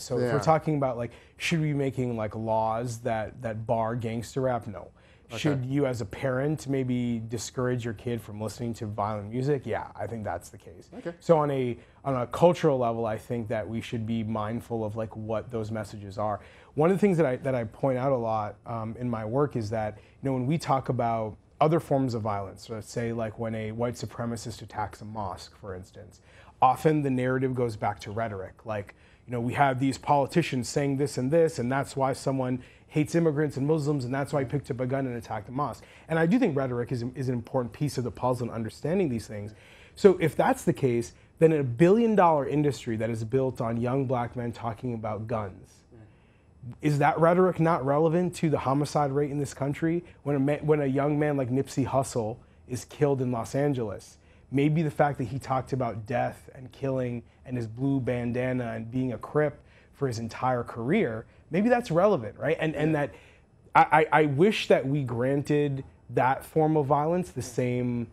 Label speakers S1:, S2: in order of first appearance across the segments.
S1: So if we're talking about like, should we be making like laws that bar gangster rap? No. Should you as a parent maybe discourage your kid from listening to violent music? Yeah, I think that's the case. So on a cultural level, I think that we should be mindful of like what those messages are. One of the things that I point out a lot in my work is that, you know, when we talk about other forms of violence, let's say like when a white supremacist attacks a mosque, for instance, often the narrative goes back to rhetoric. Like, you know, we have these politicians saying this, and that's why someone hates immigrants and Muslims, and that's why he picked up a gun and attacked the mosque. And I do think rhetoric is an important piece of the puzzle in understanding these things. So if that's the case, then a $1 billion industry that is built on young black men talking about guns, is that rhetoric not relevant to the homicide rate in this country? When a young man like Nipsey Hussle is killed in Los Angeles, maybe the fact that he talked about death and killing and his blue bandana and being a Crip for his entire career, maybe that's relevant, right? And that I wish that we granted that form of violence the same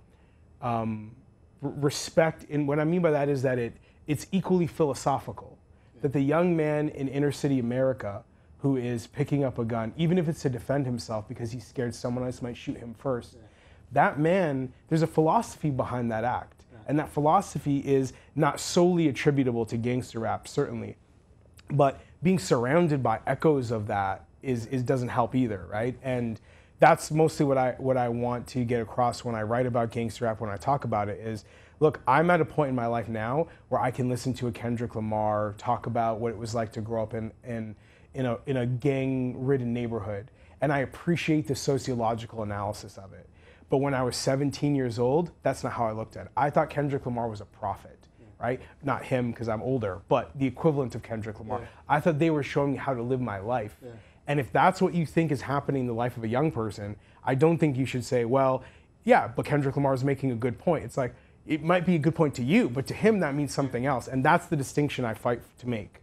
S1: respect. And what I mean by that is that it's equally philosophical. That the young man in inner city America who is picking up a gun, even if it's to defend himself because he's scared someone else might shoot him first, that man, there's a philosophy behind that act. And that philosophy is not solely attributable to gangster rap, certainly. But being surrounded by echoes of that doesn't help either, right? And that's mostly what I want to get across when I write about gangster rap, when I talk about it, is, look, I'm at a point in my life now where I can listen to a Kendrick Lamar talk about what it was like to grow up in a gang-ridden neighborhood. And I appreciate the sociological analysis of it. But when I was 17 years old, that's not how I looked at it. I thought Kendrick Lamar was a prophet, right? Not him, because I'm older, but the equivalent of Kendrick Lamar. I thought they were showing me how to live my life. And if that's what you think is happening in the life of a young person, I don't think you should say, well, yeah, but Kendrick Lamar is making a good point. It's like, it might be a good point to you, but to him that means something else. And that's the distinction I fight to make.